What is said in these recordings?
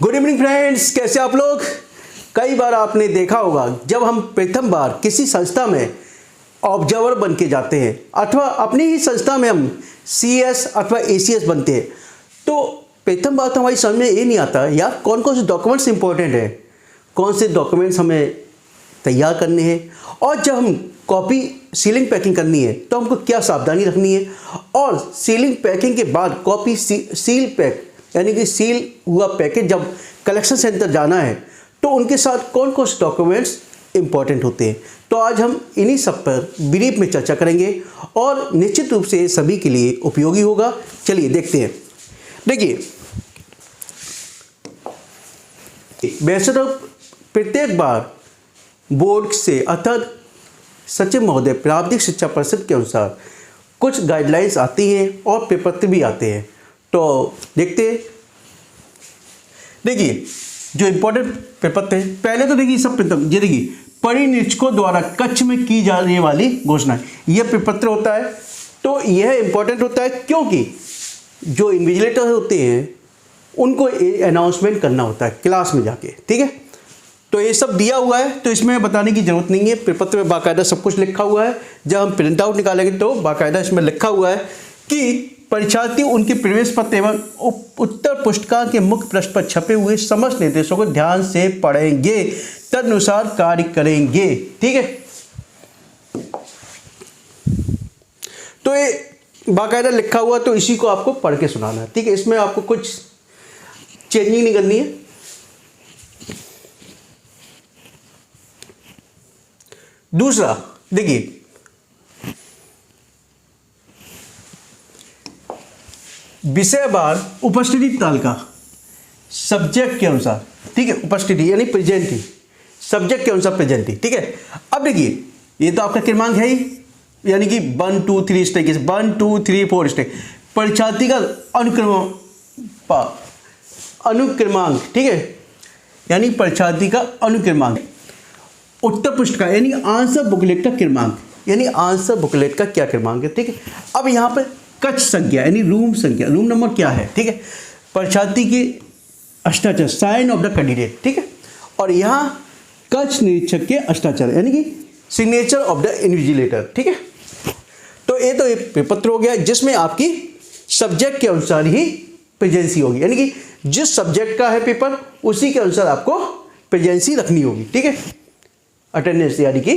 Good evening friends, कैसे आप लोग। कई बार आपने देखा होगा जब हम प्रथम बार किसी संस्था में ऑब्जर्वर बन के जाते हैं अथवा अपनी ही संस्था में हम CS अथवा ACS बनते हैं, तो प्रथम बार तो हमारी समझ में ये नहीं आता यार कौन कौन से डॉक्यूमेंट्स इंपॉर्टेंट है, कौन से डॉक्यूमेंट्स हमें तैयार करने हैं, और जब हम कॉपी सीलिंग पैकिंग करनी है तो हमको क्या सावधानी रखनी है, और सीलिंग पैकिंग के बाद कॉपी सील पैक यानी कि सील हुआ पैकेज जब कलेक्शन सेंटर जाना है तो उनके साथ कौन कौन से डॉक्यूमेंट्स इंपॉर्टेंट होते हैं। तो आज हम इन्हीं सब पर ब्रीफ में चर्चा करेंगे और निश्चित रूप से सभी के लिए उपयोगी होगा। चलिए देखते हैं। देखिए, वैसे तो प्रत्येक बार बोर्ड से अर्थात सचिव महोदय प्रारंभिक शिक्षा परिषद के अनुसार कुछ गाइडलाइंस आती हैं और प्रपत्र भी आते हैं। तो देखते हैं। देखिए, जो इम्पोर्टेंट प्रपत्र है, पहले तो देखिए सब प्रथम ये देखिए परिनिरीक्षकों द्वारा कक्ष में की जाने वाली घोषणा, यह प्रपत्र होता है। तो यह इम्पोर्टेंट होता है क्योंकि जो इन्विजिलेटर होते हैं उनको अनाउंसमेंट करना होता है क्लास में जाके, ठीक है। तो ये सब दिया हुआ है, तो इसमें बताने की जरूरत नहीं है। प्रपत्र में बाकायदा सब कुछ लिखा हुआ है। जब हम प्रिंट आउट निकालेंगे तो बाकायदा इसमें लिखा हुआ है कि परीक्षार्थी उनके प्रवेश पत्र एवं उत्तर पुस्तिका के मुख्य पृष्ठ पर छपे हुए समस्त निर्देशों को ध्यान से पढ़ेंगे, तदनुसार कार्य करेंगे, ठीक है। तो ये बाकायदा लिखा हुआ, तो इसी को आपको पढ़ के सुनाना है, ठीक है। इसमें आपको कुछ चेंजिंग नहीं करनी है। दूसरा देखिए, विषयवार उपस्थिति तालिका सब्जेक्ट के अनुसार, ठीक है। उपस्थिति यानी प्रेजेंटी, सब्जेक्ट के अनुसार प्रेजेंटी, ठीक है। अब देखिए, ये तो आपका क्रमांक है ही, यानी कि 1 2 3 इस तरीके से 1 2 3 4 इस तरीके परीक्षार्थी का अनुक्रमांक, ठीक है, यानी परीक्षार्थी का अनुक्रमांक। उत्तर पुस्तिका यानी आंसर बुकलेट का क्रमांक, यानी आंसर बुकलेट का क्या क्रमांक है, ठीक है। अब यहाँ पर कक्ष संख्या यानी रूम संख्या, रूम नंबर क्या है, ठीक है। परीक्षार्थी की हस्ताक्षर, साइन ऑफ द कैंडिडेट, ठीक है। और यहाँ कक्ष निरीक्षक के हस्ताक्षर यानी कि सिग्नेचर ऑफ द इन्विजिलेटर, ठीक है। तो ये तो एक प्रपत्र हो गया जिसमें आपकी सब्जेक्ट के अनुसार ही प्रेजेंसी होगी, यानी कि जिस सब्जेक्ट का है पेपर उसी के अनुसार आपको प्रेजेंसी रखनी होगी, ठीक है। अटेंडेंस यानी कि,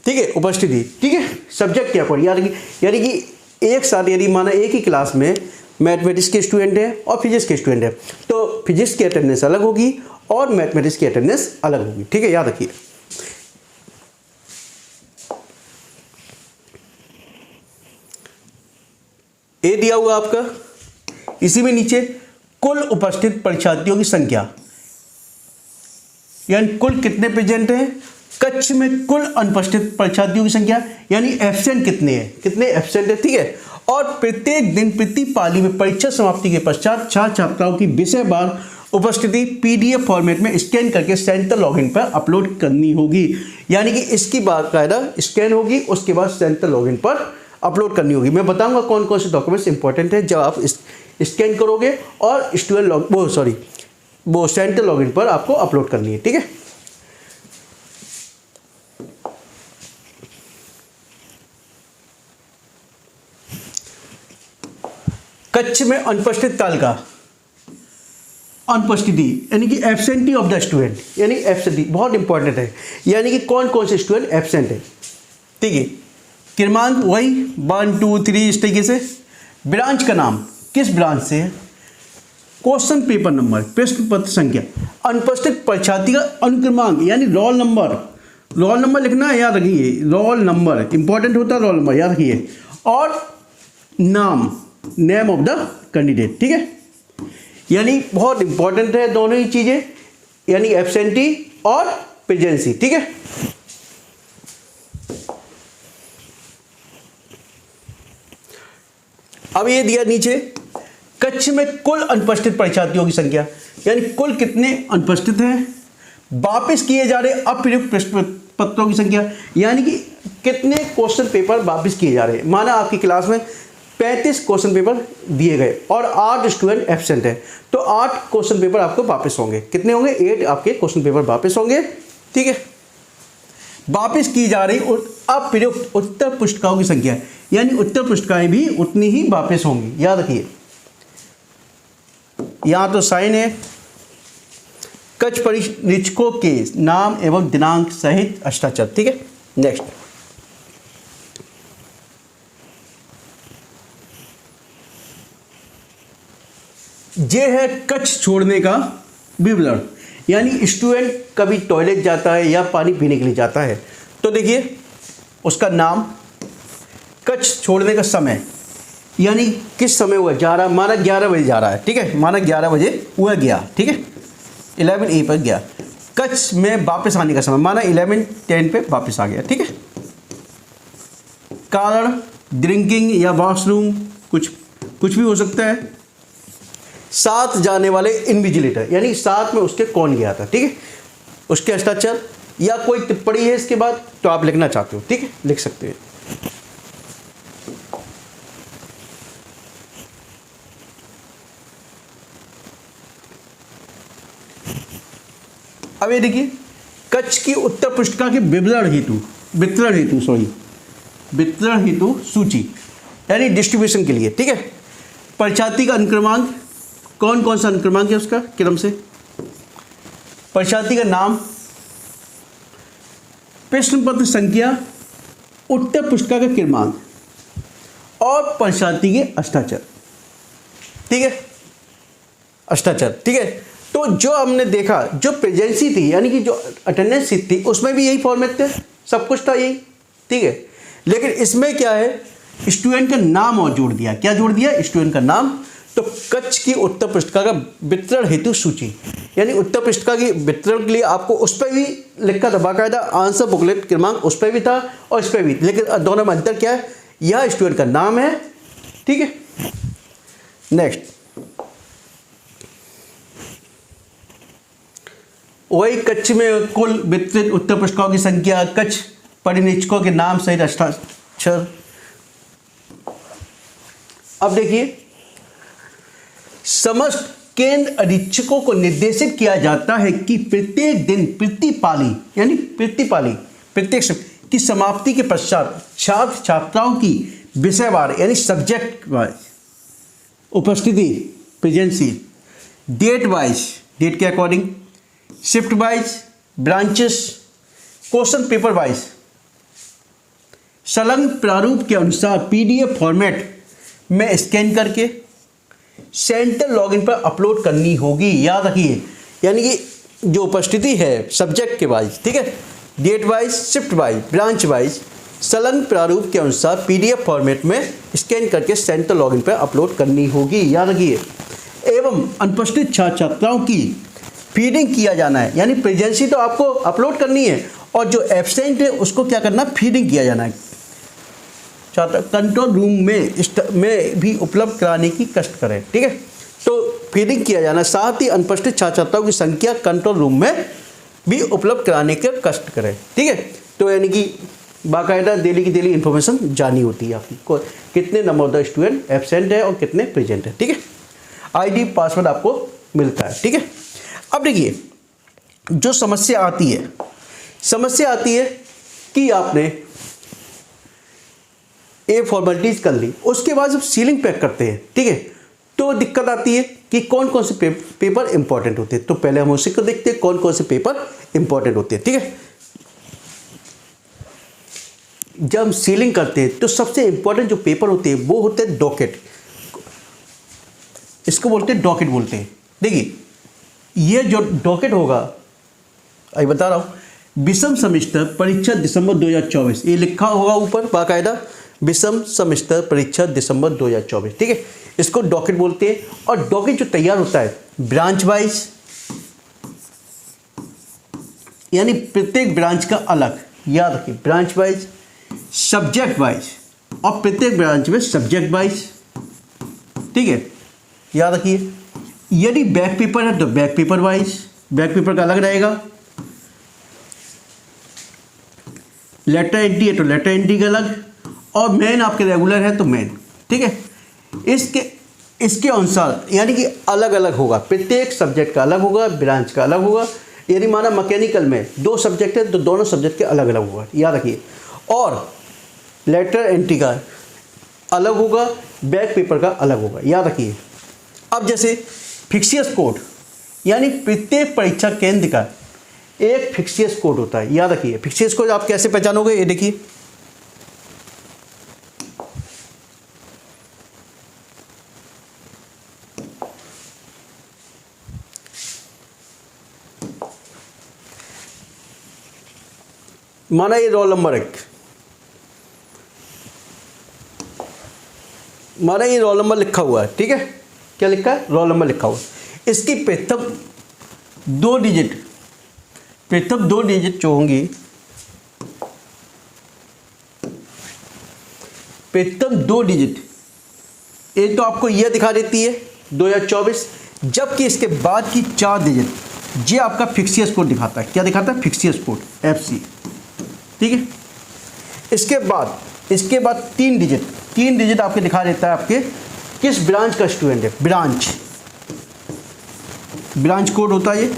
ठीक है, उपस्थिति, ठीक है। सब्जेक्ट क्या पढ़, यानी कि एक साथ यदि माना एक ही क्लास में मैथमेटिक्स के स्टूडेंट है और फिजिक्स के स्टूडेंट है तो फिजिक्स की अटेंडेंस अलग होगी और मैथमेटिक्स की अटेंडेंस अलग होगी, ठीक है, याद रखिए। ए दिया हुआ आपका, इसी में नीचे कुल उपस्थित परीक्षार्थियों की संख्या, यानी कुल कितने प्रेजेंट हैं, कक्ष में कुल अनुपस्थित परीक्षार्थियों की संख्या यानी एब्सेंट कितने एब्सेंट है, ठीक है। और प्रत्येक दिन प्रति पाली में परीक्षा समाप्ति के पश्चात छात्र छात्राओं की विषयवार उपस्थिति PDF फॉर्मेट में स्कैन करके सेंटर लॉगिन पर अपलोड करनी होगी, यानी कि इसकी बाकायदा स्कैन होगी, उसके बाद सेंटर लॉगिन पर अपलोड करनी होगी। मैं बताऊंगा कौन कौन से डॉक्यूमेंट्स इंपॉर्टेंट है जब आप स्कैन करोगे और वो सेंटर लॉगिन पर आपको अपलोड करनी है, ठीक है। कक्ष में अनुपस्थित तालिका, अनुपस्थिति यानी कि एब्सेंटी ऑफ द स्टूडेंट, यानी एब्सेंटी बहुत इंपॉर्टेंट है, यानी कि कौन कौन से स्टूडेंट एब्सेंट है, ठीक है। क्रमांक वही 1 2 3 इस तरीके से। ब्रांच का नाम, किस ब्रांच से है, क्वेश्चन पेपर नंबर, प्रश्न पत्र संख्या, अनुपस्थित परीक्षार्थी का अनुक्रमांक यानी रोल नंबर लिखना है, याद रखिए। रोल नंबर इंपॉर्टेंट होता है, रोल नंबर याद रखिए। और नेम ऑफ द कैंडिडेट, ठीक है, यानी बहुत इंपॉर्टेंट है दोनों ही चीजें, यानी एब्सेंटी और प्रेजेंसी, ठीक है। अब ये दिया नीचे कक्ष में कुल अनुपस्थित परीक्षार्थियों की संख्या, यानी कुल कितने अनुपस्थित हैं, वापस किए जा रहे अप्रयुक्त प्रश्न पत्रों की संख्या, यानी कि कितने क्वेश्चन पेपर वापस किए जा रहे हैं। माना आपकी क्लास में 35 क्वेश्चन पेपर दिए गए और 8 स्टूडेंट एब्सेंट है, तो 8 क्वेश्चन पेपर आपको वापस होंगे। कितने होंगे? 8 आपके क्वेश्चन पेपर वापस होंगे। ठीक है, वापस की जा रही अप्रयुक्त उत्तर पुस्तिकाओं की संख्या, यानी उत्तर पुस्तिकाएं भी उतनी ही वापस होंगी। याद रखिए, यहां तो साइन है, कच्छ परिनिरीक्षकों के नाम एवं दिनांक सहित हस्ताक्षर। ठीक है, नेक्स्ट। ये है कच्छ छोड़ने का विवरण, यानी स्टूडेंट कभी टॉयलेट जाता है या पानी पीने के लिए जाता है, तो देखिए उसका नाम, कच्छ छोड़ने का समय, यानी किस समय हुआ, जा रहा, माना 11 बजे जा रहा है। ठीक है, माना 11 बजे हुआ गया। ठीक है, 11 A पर गया। कच्छ में वापस आने का समय, माना 11:10 पे वापस आ गया। ठीक है, कारण ड्रिंकिंग या वॉशरूम, कुछ भी हो सकता है। साथ जाने वाले इन्विजिलेटर, यानी साथ में उसके कौन गया था। ठीक है, उसके हस्ताक्षर या कोई टिप्पणी है इसके बाद तो आप लिखना चाहते हो। ठीक है, लिख सकते हैं। अब ये देखिए, कच्छ की उत्तर पुस्तिका के वितरण हेतु सूची, यानी डिस्ट्रीब्यूशन के लिए। ठीक है, परीक्षार्थी का अनुक्रमांक, कौन कौन सा अनुक्रमांक है उसका क्रम से, परीक्षार्थी का नाम, प्रश्न पत्र संख्या, उत्तर पुस्तिका का क्रमांक और परीक्षार्थी के हस्ताक्षर। ठीक है, हस्ताक्षर। ठीक है, तो जो हमने देखा, जो प्रेजेंसी थी यानी कि जो अटेंडेंस शीट थी, उसमें भी यही फॉर्मेट थे, सब कुछ था यही। ठीक है, लेकिन इसमें क्या है, स्टूडेंट का नाम और जोड़ दिया। क्या जोड़ दिया? स्टूडेंट का नाम। तो कच्छ की उत्तर पुस्तिका का वितरण हेतु सूची, यानी उत्तर पुस्तिका की वितरण के लिए आपको उस पर भी लिखा था बाकायदा, आंसर बुकलेट क्रमांक उस पर भी था और इस पर भी, लेकिन दोनों में अंतर क्या है, यह स्टूडेंट का नाम है। ठीक है, नेक्स्ट, वही कच्छ में कुल वितरित उत्तर पुस्तिकाओं की संख्या, कच्छ परिनिरीक्षकों के नाम सहित हस्ताक्षर। अब देखिए, समस्त केंद्र अधीक्षकों को निर्देशित किया जाता है कि प्रत्येक दिन प्रतिपाली, यानी प्रतिपाली प्रत्येक की समाप्ति के पश्चात छात्र छात्राओं की विषयवार, यानी सब्जेक्ट वाइज उपस्थिति, प्रेजेंसी, डेट वाइज, डेट के according, shift wise, branches, question paper wise, संलग्न प्रारूप के अनुसार PDF फॉर्मेट में स्कैन करके सेंटर लॉगिन पर अपलोड करनी होगी। याद रखिए, यानी कि जो उपस्थिति है सब्जेक्ट के वाइज, ठीक है, date wise, shift wise, branch wise, संलग्न प्रारूप के अनुसार PDF फॉर्मेट में स्कैन करके सेंटर लॉगिन पर अपलोड करनी होगी। याद रखिए, एवं अनुपस्थित छात्र छात्राओं की फीडिंग किया जाना है, यानी प्रेजेंसी तो आपको अपलोड करनी है और जो एब्सेंट है उसको क्या करना, फीडिंग किया जाना है। छात्र कंट्रोल रूम में भी उपलब्ध कराने की कष्ट करें। ठीक है, तो फीडिंग किया जाना, साथ ही अनुपस्थित छात्र छात्राओं की संख्या कंट्रोल रूम में भी उपलब्ध कराने के कष्ट करें। ठीक है, तो यानी कि बाकायदा डेली की डेली इंफॉर्मेशन जानी होती है आपको, कितने number of the student absent है और कितने प्रेजेंट है। ठीक है, ID पासवर्ड आपको मिलता है। ठीक है, अब देखिए, जो समस्या आती है कि आपने ये फॉर्मेलिटीज कर ली, उसके बाद जब सीलिंग पैक करते हैं, ठीक है, तो दिक्कत आती है कि कौन कौन से पेपर इंपॉर्टेंट होते हैं। तो पहले हम उसी को देखते हैं कौन कौन से पेपर इंपॉर्टेंट होते हैं। ठीक है, जब हम सीलिंग करते हैं तो सबसे इंपॉर्टेंट जो पेपर होते हैं वो होते हैं डॉकेट, इसको बोलते हैं डॉकेट बोलते हैं। देखिए, ये जो डॉकेट होगा, अभी बता रहा हूँ, विषम सेमेस्टर परीक्षा दिसंबर 2024, ये लिखा होगा ऊपर बाकायदा, विषम सेमेस्टर परीक्षा दिसंबर 2024। ठीक है, इसको डॉकेट बोलते हैं। और डॉकेट जो तैयार होता है ब्रांच वाइज, यानी प्रत्येक ब्रांच का अलग, याद रखिए, ब्रांच वाइज, सब्जेक्ट वाइज, और प्रत्येक ब्रांच में सब्जेक्ट वाइज। ठीक है, याद रखिए, यदि बैक पेपर है तो back paper wise, back paper का अलग रहेगा। लेटर एंट्री है तो लेटर एंट्री का अलग, और मेन आपके रेगुलर है तो मेन। ठीक है, इसके इसके अनुसार यानी कि अलग अलग होगा, प्रत्येक सब्जेक्ट का अलग होगा, ब्रांच का अलग होगा। यदि माना मैकेनिकल में 2 सब्जेक्ट है तो दोनों सब्जेक्ट के अलग अलग होगा, याद रखिए। और लेटर एंट्री का अलग होगा, बैक पेपर का अलग होगा, याद रखिए। अब जैसे फिक्सियस कोड यानी प्रत्येक परीक्षा केंद्र का एक फिक्सियस कोड होता है, याद रखिए। फिक्सियस कोड आप कैसे पहचानोगे, ये देखिए, माना ये रोल नंबर 1, माना ये रोल नंबर लिखा हुआ है, ठीक है। क्या लिखा है, रोल नंबर लिखा हुआ है। इसकी प्रथम 2 डिजिट जो होंगी, प्रथम 2 डिजिट एक तो आपको यह दिखा देती है 2024, जबकि इसके बाद की 4 डिजिट ये आपका फिक्सियस कोड दिखाता है। क्या दिखाता है, फिक्सियस कोड FC, ठीक है। इसके बाद 3 डिजिट आपके दिखा देता है आपके किस ब्रांच का स्टूडेंट है, ब्रांच कोड होता है ये।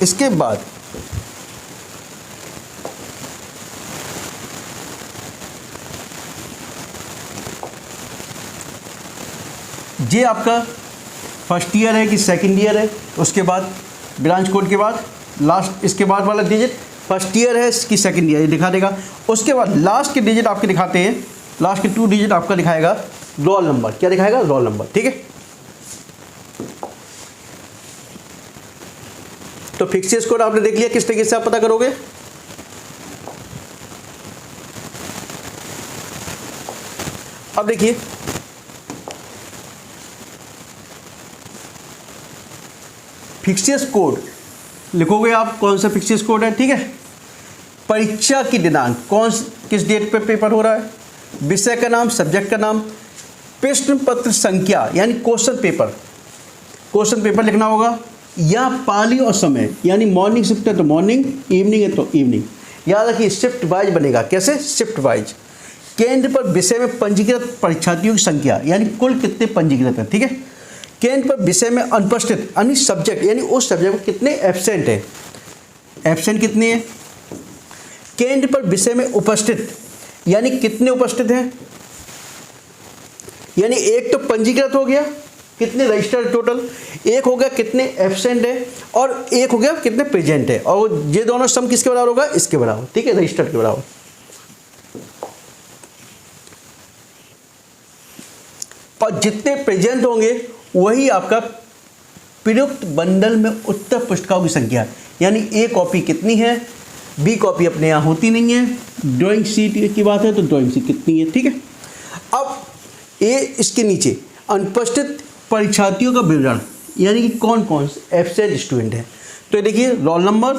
इसके बाद ये आपका फर्स्ट ईयर है कि सेकंड ईयर है, उसके बाद ब्रांच कोड के बाद लास्ट इसके बाद वाला डिजिट फर्स्ट ईयर है कि सेकंड ईयर, ये दिखा देगा। उसके बाद लास्ट के डिजिट आपके दिखाते हैं, लास्ट के 2 डिजिट आपका दिखाएगा रोल नंबर। क्या दिखाएगा, रोल नंबर, ठीक है। तो फिक्सियस कोड आपने देख लिया, किस तरीके से आप पता करोगे। अब देखिए, फिक्सियस कोड लिखोगे आप, कौन सा फिक्सियस कोड है, ठीक है। परीक्षा की दिनांक, किस डेट पे पेपर हो रहा है, विषय का नाम, सब्जेक्ट का नाम, प्रश्न पत्र संख्या यानी क्वेश्चन पेपर लिखना होगा, या पाली और समय, यानी मॉर्निंग शिफ्ट है तो मॉर्निंग, इवनिंग है तो इवनिंग। याद रखिए शिफ्ट वाइज बनेगा, कैसे, शिफ्ट वाइज। केंद्र पर विषय में पंजीकृत परीक्षार्थियों की संख्या, यानी कुल कितने पंजीकृत हैं, ठीक है। केंद्र पर विषय में अनुपस्थित यानी सब्जेक्ट, यानी उस सब्जेक्ट में कितने एब्सेंट है, एब्सेंट कितने हैं। केंद्र पर विषय में उपस्थित यानी कितने उपस्थित हैं, यानी एक तो पंजीकृत हो गया, कितने रजिस्टर्ड टोटल, एक हो गया कितने एब्सेंट है, और एक हो गया कितने प्रेजेंट है, और ये दोनों सम किसके बराबर होगा, इसके बराबर, ठीक है, रजिस्टर्ड के बराबर। और जितने प्रेजेंट होंगे वही आपका प्रयुक्त बंडल में उत्तर पुस्तिकाओं की संख्या, यानी A कॉपी कितनी है, B कॉपी अपने यहाँ होती नहीं है, ड्राइंग शीट की बात है तो ड्राइंग शीट कितनी है, ठीक है। अब इसके नीचे अनुपस्थित परीक्षार्थियों का विवरण, यानी कि कौन कौन से एब्सेंट स्टूडेंट है। तो ये देखिए रोल नंबर,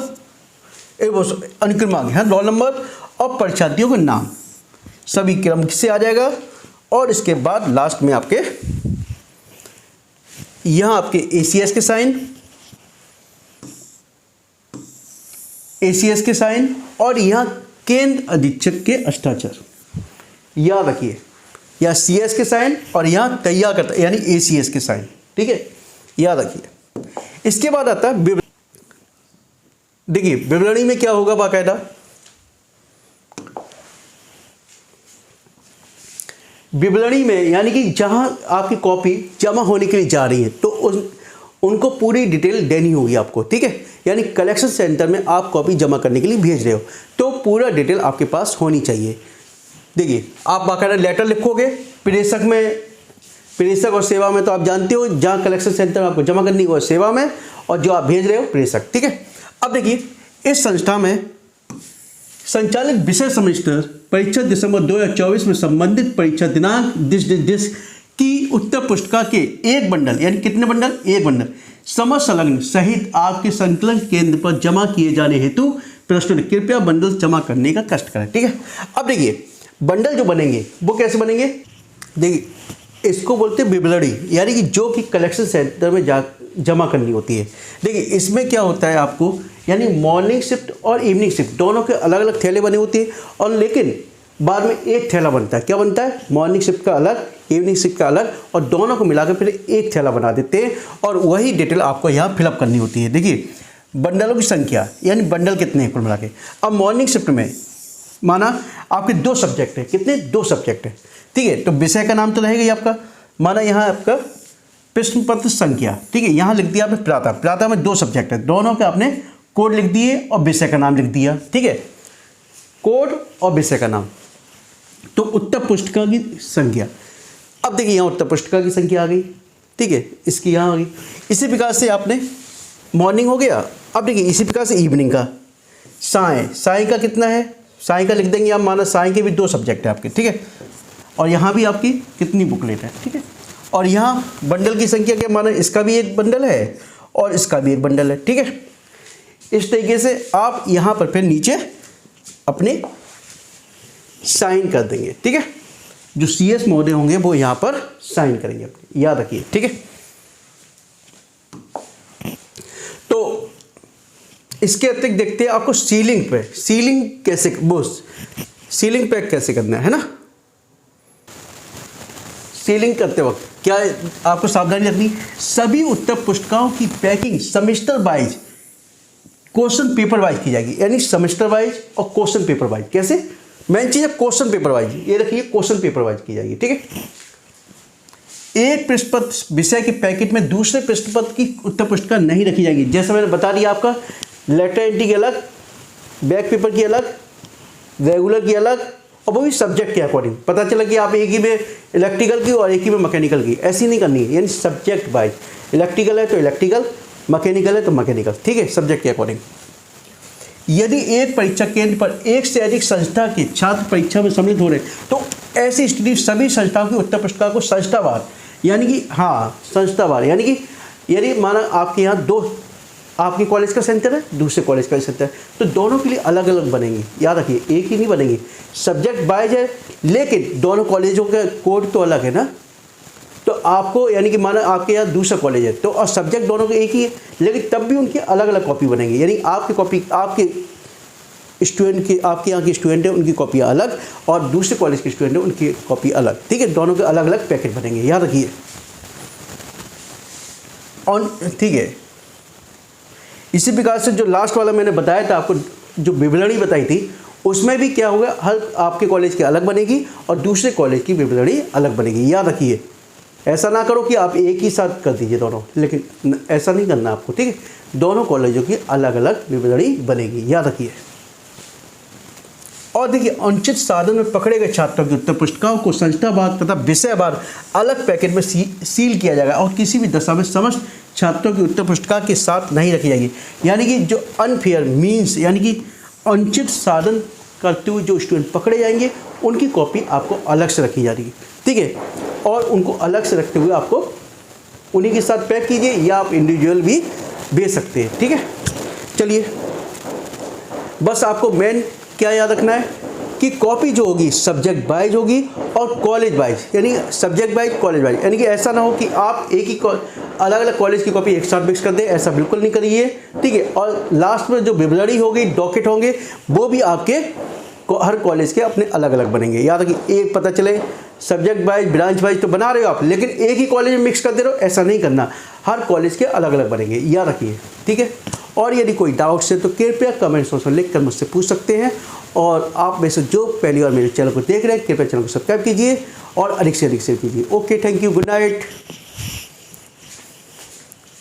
अनुक्रमांक है, रोल नंबर और परीक्षार्थियों का नाम सभी क्रम से आ जाएगा। और इसके बाद लास्ट में आपके यहाँ आपके ACS के साइन और यहाँ केंद्र अधीक्षक के हस्ताक्षर, याद रखिए, या CS के साइन और यहाँ तैयार करता यानी ACS के साइन, ठीक है, याद रखिए। इसके बाद आता है विवरणी। देखिए विवरणी में क्या होगा, बाकायदा विवरणी में यानी कि जहां आपकी कॉपी जमा होने के लिए जा रही है तो उनको पूरी डिटेल देनी होगी आपको, ठीक है। यानी कलेक्शन सेंटर में आप कॉपी जमा करने के लिए भेज रहे हो तो पूरा डिटेल आपके पास होनी चाहिए। देखिए आप बाकायदा लेटर लिखोगे, प्रेषक और सेवा में तो आप जानते हो, जहाँ कलेक्शन सेंटर में आपको जमा करनी हो सेवा में, और जो आप भेज रहे हो प्रेषक, ठीक है। अब देखिए इस संस्था में संचालित विषय सेमेस्टर परीक्षा दिसंबर 2024 में संबंधित परीक्षा दिनांक दिस की उत्तर पुस्तिका के एक बंडल, यानी कितने बंडल, एक बंडल समय संलग्न सहित आपके संकलन केंद्र पर जमा किए जाने हेतु प्रस्तुत, कृपया बंडल जमा करने का कष्ट करें, ठीक है। अब देखिए बंडल जो बनेंगे वो कैसे बनेंगे, देखिए इसको बोलते हैं विवरणी, यानी कि जो कि कलेक्शन सेंटर में जमा करनी होती है। देखिए इसमें क्या होता है आपको, यानी मॉर्निंग शिफ्ट और इवनिंग शिफ्ट दोनों के अलग अलग थैले बने होते हैं, और लेकिन बाद में एक थैला बनता है। क्या बनता है? मॉर्निंग शिफ्ट का अलग, इवनिंग शिफ्ट का अलग, और दोनों को मिलाकर फिर एक थैला बना देते हैं और वही डिटेल आपको यहाँ फिलअप करनी होती है। देखिए बंडलों की संख्या, यानी बंडल कितने हैं कुल मिला के। अब मॉर्निंग शिफ्ट में माना आपके 2 सब्जेक्ट है, कितने? 2 सब्जेक्ट है, ठीक है। तो विषय का नाम तो रहेगा ही आपका, माना यहाँ आपका प्रश्न पत्र संख्या, ठीक है। यहाँ लिख दिया आपने प्रातः, प्रातः में 2 सब्जेक्ट है, दोनों के आपने कोड लिख दिए और विषय का नाम लिख दिया, ठीक है। कोड और विषय का नाम। तो उत्तर पुस्तिका की संख्या, अब देखिए यहाँ उत्तर पुस्तिका की संख्या आ गई, ठीक है, इसकी यहाँ आ गई। इसी प्रकार से आपने मॉर्निंग हो गया। अब देखिए इसी प्रकार से इवनिंग का, साय, साय का कितना है? साय का लिख देंगे आप, माना साय के भी 2 सब्जेक्ट है आपके, ठीक है। और यहाँ भी आपकी कितनी बुकलेट है, ठीक है। और यहाँ बंडल की संख्या क्या, माना इसका भी एक बंडल है और इसका भी एक बंडल है, ठीक है। इस तरीके से आप यहाँ पर फिर नीचे अपने साइन कर देंगे, ठीक है। जो CS महोदय होंगे वो यहाँ पर साइन करेंगे अपने, याद रखिए, ठीक है। तो इसके अतिरिक्त देखते हैं आपको सीलिंग पे, सीलिंग कैसे, वो सीलिंग पैक कैसे करना है ना। सीलिंग करते वक्त क्या आपको सावधानी रखनी, सभी उत्तर पुस्तिकाओं की packing semester wise, question paper wise की जाएगी, यानी सेमेस्टर वाइज और क्वेश्चन पेपर वाइज। कैसे? मेन चीज है क्वेश्चन पेपर वाइज, ये रखिए क्वेश्चन पेपर वाइज की जाएगी, ठीक है। एक प्रश्न पत्र विषय के पैकेट में दूसरे प्रश्न पत्र की उत्तर पुस्तिका नहीं रखी जाएगी। जैसा मैंने बता दिया आपका, लेटर एंट्री की अलग, बैक पेपर की अलग, रेगुलर की अलग, और वो भी सब्जेक्ट के अकॉर्डिंग। पता चला कि आप एक ही में इलेक्ट्रिकल की और एक ही में मैकेनिकल की, ऐसी नहीं करनी है, यानी सब्जेक्ट वाइज। इलेक्ट्रिकल है तो इलेक्ट्रिकल, मैकेनिकल है तो मैकेनिकल, ठीक है, सब्जेक्ट के अकॉर्डिंग। यदि एक परीक्षा केंद्र पर एक से अधिक संस्था के छात्र परीक्षा में सम्मिलित हो रहे तो ऐसी स्थिति सभी संस्थाओं की उत्तर पुस्तिका को संस्थावार, यानी कि हाँ संस्थावार, यानी कि यदि माना आपके यहाँ 2 आपके कॉलेज का सेंटर है, दूसरे कॉलेज का सेंटर है, तो दोनों के लिए अलग अलग बनेंगी। याद रखिए एक ही नहीं बनेंगी, सब्जेक्ट वाइज है, लेकिन दोनों कॉलेजों का कोड तो अलग है ना। तो आपको यानी कि माना आपके यहाँ दूसरा कॉलेज है तो, और सब्जेक्ट दोनों के एक ही है, लेकिन तब भी उनकी अलग अलग कॉपी बनेंगी। यानी आपकी कॉपी, आपके स्टूडेंट की, आपके यहाँ के स्टूडेंट है उनकी कॉपियाँ अलग, और दूसरे कॉलेज के स्टूडेंट है उनकी कॉपी अलग, ठीक है। दोनों के अलग अलग पैकेट बनेंगे, याद रखिए। और ठीक है, इसी प्रकार से जो लास्ट वाला मैंने बताया था आपको, जो विवरणी बताई थी, उसमें भी क्या होगा, हर आपके कॉलेज की अलग बनेगी और दूसरे कॉलेज की विवरणी अलग बनेगी, याद रखिए। ऐसा ना करो कि आप एक ही साथ कर दीजिए दोनों, लेकिन ऐसा नहीं करना आपको, ठीक है। दोनों कॉलेजों की अलग अलग विवरणी बनेगी, याद रखिए। और देखिए अनुचित साधन में पकड़े गए छात्रों की उत्तर पुस्तिकाओं को संस्थावार तथा विषयवार अलग पैकेट में सील किया जाएगा और किसी भी दशा में समस्त छात्रों की उत्तर पुस्तिका के साथ नहीं रखी जाएगी। यानी कि जो अनफेयर मीन्स, यानी कि अनुचित साधन करते हुए जो स्टूडेंट पकड़े जाएंगे उनकी कॉपी आपको अलग से रखी जा रही है, ठीक है। और उनको अलग से रखते हुए आपको उन्हीं के साथ पैक कीजिए, या आप इंडिविजुअल भी भेज सकते हैं, ठीक है। चलिए, बस आपको मेन क्या याद रखना है कि कॉपी जो होगी सब्जेक्ट वाइज होगी और कॉलेज वाइज, यानी सब्जेक्ट वाइज कॉलेज वाइज। यानी कि ऐसा ना हो कि आप एक ही अलग अलग कॉलेज की कॉपी एक साथ मिक्स कर दें, ऐसा बिल्कुल नहीं करिए, ठीक है। और लास्ट में जो विवरणी होगी, डॉकेट होंगे, वो भी आपके हर कॉलेज के अपने अलग अलग बनेंगे। याद रखिए, एक पता चले सब्जेक्ट वाइज ब्रांच वाइज तो बना रहे हो आप, लेकिन एक ही कॉलेज में मिक्स कर दे रहे हो, ऐसा नहीं करना, हर कॉलेज के अलग अलग बनेंगे, याद रखिए, ठीक है। और यदि कोई डाउट्स है तो कृपया कमेंट बॉक्स में लिखकर मुझसे पूछ सकते हैं। और आप में से जो पहली बार मेरे चैनल को देख रहे हैं, कृपया चैनल को सब्सक्राइब कीजिए और अधिक से अधिक शेयर कीजिए। Okay, thank you, good night.